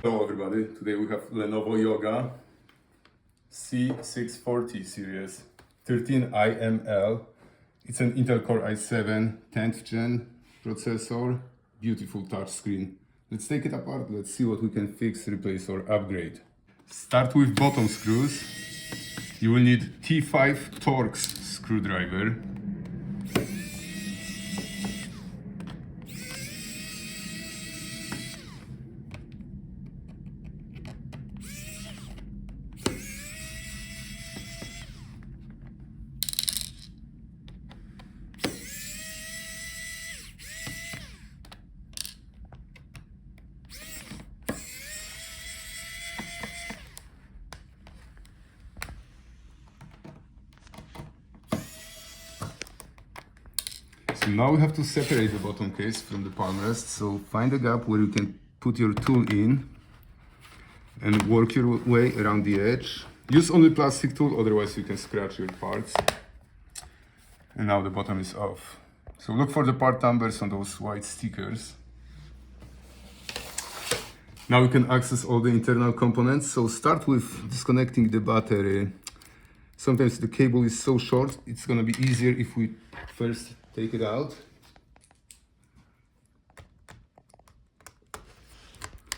Hello everybody, today we have Lenovo Yoga C640 series 13IML. It's an Intel Core i7 10th gen processor, beautiful touchscreen. Let's take it apart, let's see what we can fix, replace or upgrade. Start with bottom screws. You will need T5 Torx screwdriver. So now we have to separate the bottom case from the palmrest. So find a gap where you can put your tool in and work your way around the edge. Use only plastic tool, otherwise you can scratch your parts. And now the bottom is off. So look for the part numbers on those white stickers. Now we can access all the internal components. So start with disconnecting the battery. Sometimes the cable is so short, it's gonna be easier if we first take it out.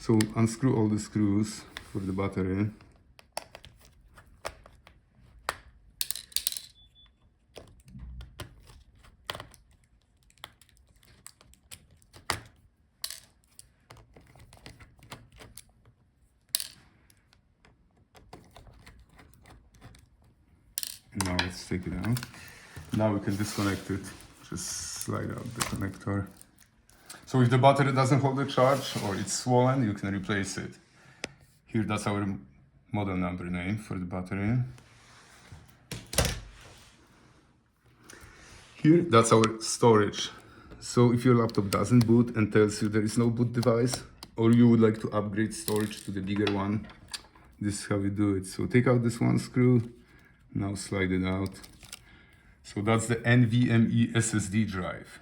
So unscrew all the screws for the battery. And now let's take it out. Now we can disconnect it. Just slide out the connector. So if the battery doesn't hold the charge or it's swollen, you can replace it. Here, that's our model number name for the battery. Here, that's our storage. So if your laptop doesn't boot and tells you there is no boot device, or you would like to upgrade storage to the bigger one, this is how we do it. So take out this one screw, now slide it out. So that's the NVMe SSD drive.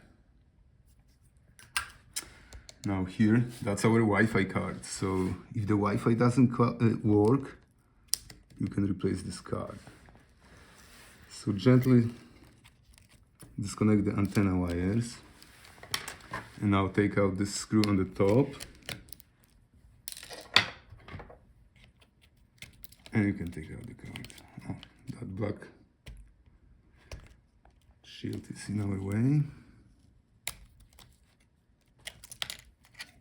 Now here, that's our Wi-Fi card. So if the Wi-Fi doesn't work, you can replace this card. So gently disconnect the antenna wires. And now take out this screw on the top. And you can take out the card. Oh, that black shield is in our way.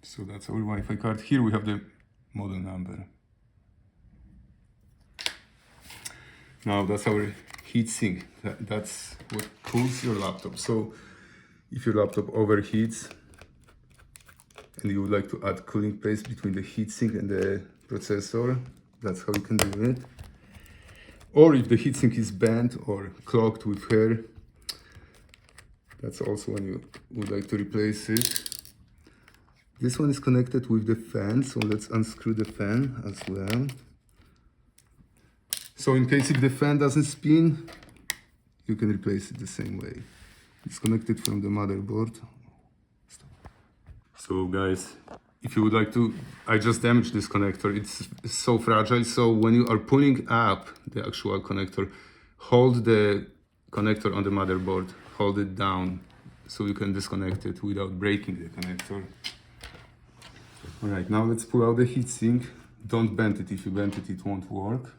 So that's our Wi-Fi card. Here we have the model number. Now that's our heatsink. That's what cools your laptop. So if your laptop overheats and you would like to add cooling paste between the heatsink and the processor, that's how you can do it. Or if the heatsink is bent or clogged with hair, that's also when you would like to replace it. This one is connected with the fan, so let's unscrew the fan as well. So in case if the fan doesn't spin, you can replace it the same way. It's connected from the motherboard. So guys, if you would like to, I just damaged this connector. It's so fragile, so when you are pulling up the actual connector, hold the connector on the motherboard. Hold it down so you can disconnect it without breaking the connector. Alright, now let's pull out the heatsink. Don't bend it. If you bend it, it won't work.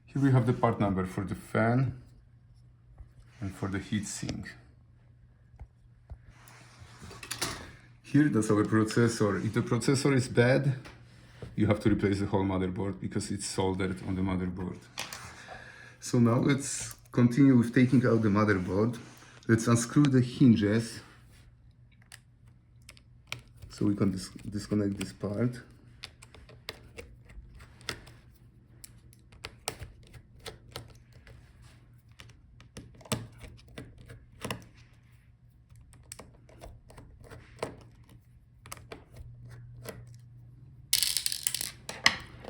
Here we have the part number for the fan and for the heatsink. Here, that's our processor. If the processor is bad, you have to replace the whole motherboard because it's soldered on the motherboard. So now let's continue with taking out the motherboard. Let's unscrew the hinges so we can disconnect this part.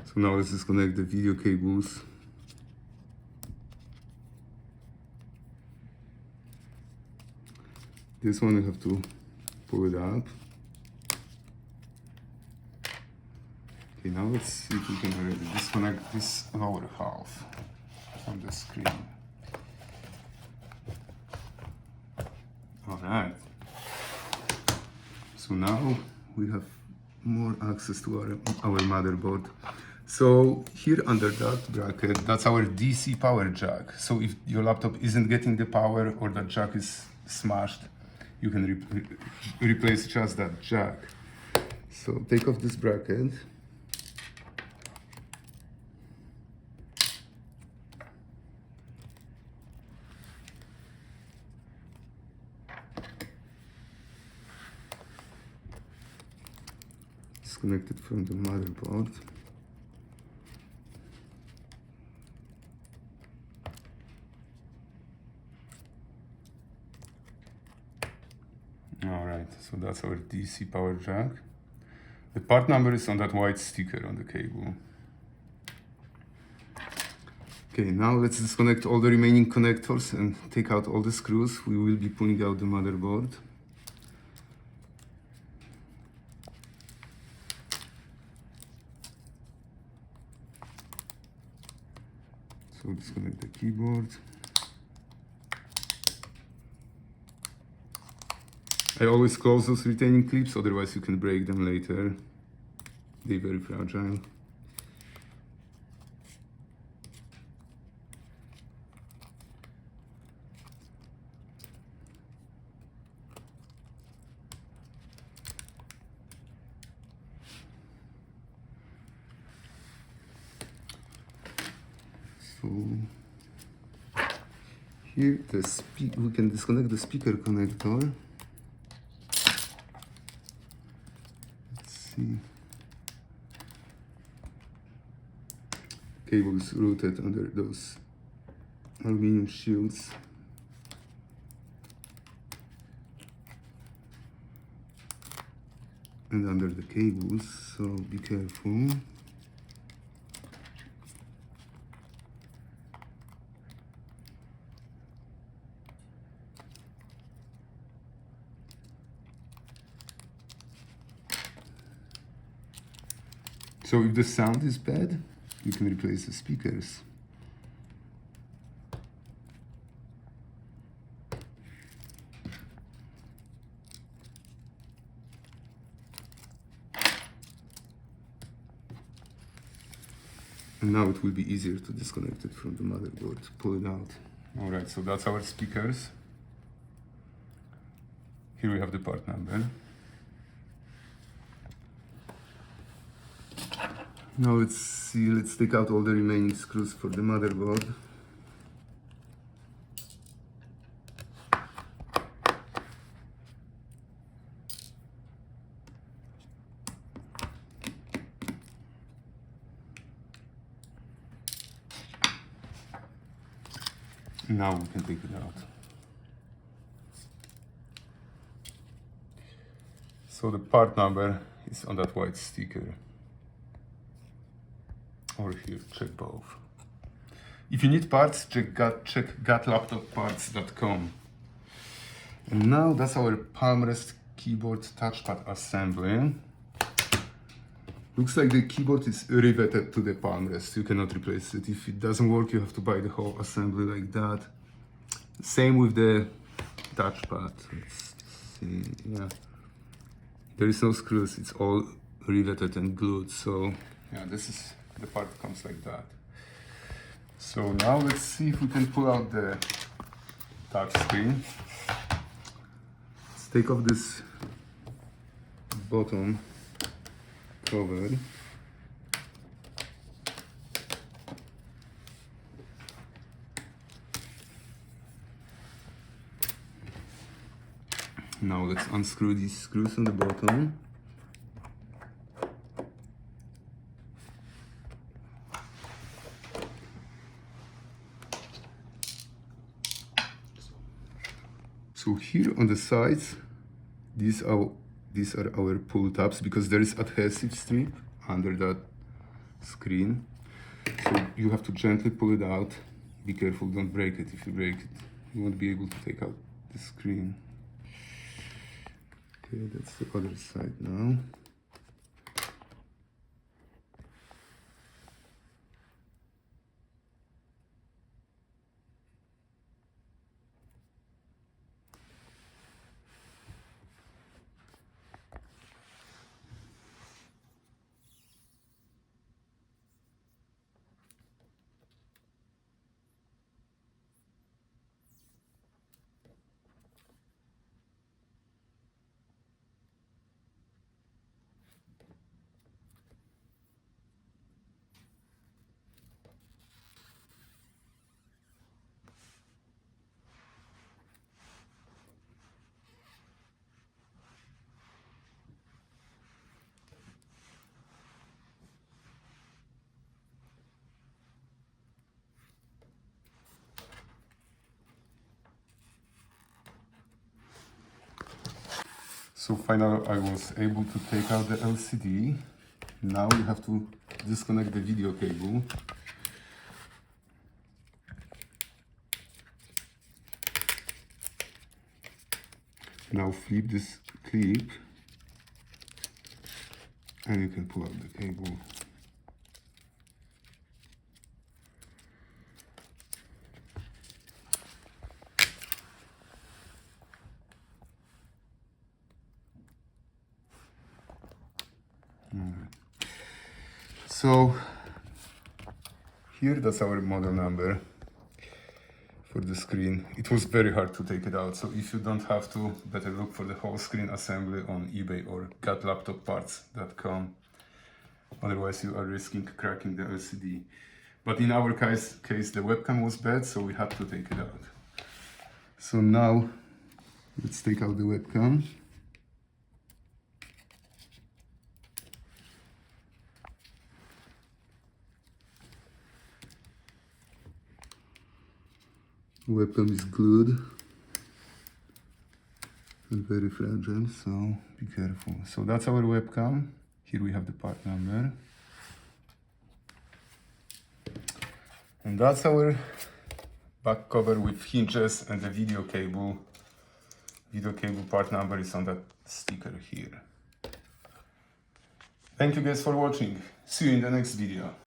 So now let's disconnect the video cables. This one we have to pull it up. Okay, now let's see if we can already disconnect this lower half from the screen. All right. So now we have more access to our motherboard. So here under that bracket, that's our DC power jack. So if your laptop isn't getting the power or that jack is smashed, you can replace just that jack. So take off this bracket. Disconnect it from the motherboard. All right, so that's our DC power jack. The part number is on that white sticker on the cable. Okay, now let's disconnect all the remaining connectors and take out all the screws. We will be pulling out the motherboard. So disconnect the keyboard. I always close those retaining clips, otherwise you can break them later. They're very fragile. So here we can disconnect the speaker connector. See. Cable is routed under those aluminum shields. And under the cables, so be careful. So if the sound is bad, you can replace the speakers. And now it will be easier to disconnect it from the motherboard, pull it out. All right, so that's our speakers. Here we have the part number. Now let's see, let's take out all the remaining screws for the motherboard. Now we can take it out. So the part number is on that white sticker. Or here, check both. If you need parts, check gatlaptopparts.com. And now that's our Palmrest keyboard touchpad assembly. Looks like the keyboard is riveted to the Palmrest. You cannot replace it. If it doesn't work, you have to buy the whole assembly like that. Same with the touchpad. Let's see, yeah. There is no screws, it's all riveted and glued. So yeah, this is the part comes like that. So now let's see if we can pull out the touch screen. Let's take off this bottom cover. Now let's unscrew these screws on the bottom. So here on the sides, these are our pull tabs, because there is adhesive strip under that screen. So you have to gently pull it out. Be careful, don't break it. If you break it, you won't be able to take out the screen. Okay, that's the other side now. So finally I was able to take out the LCD. Now you have to disconnect the video cable. Now flip this clip and you can pull out the cable. So here, that's our model number for the screen. It was very hard to take it out, so if you don't have to, better look for the whole screen assembly on eBay or gotlaptopparts.com. Otherwise you are risking cracking the LCD. But in our case the webcam was bad, so we had to take it out. So now let's take out the webcam. Webcam is glued and very fragile, so be careful. So that's our webcam. Here we have the part number. And that's our back cover with hinges and the video cable. Video cable part number is on that sticker here. Thank you guys for watching. See you in the next video.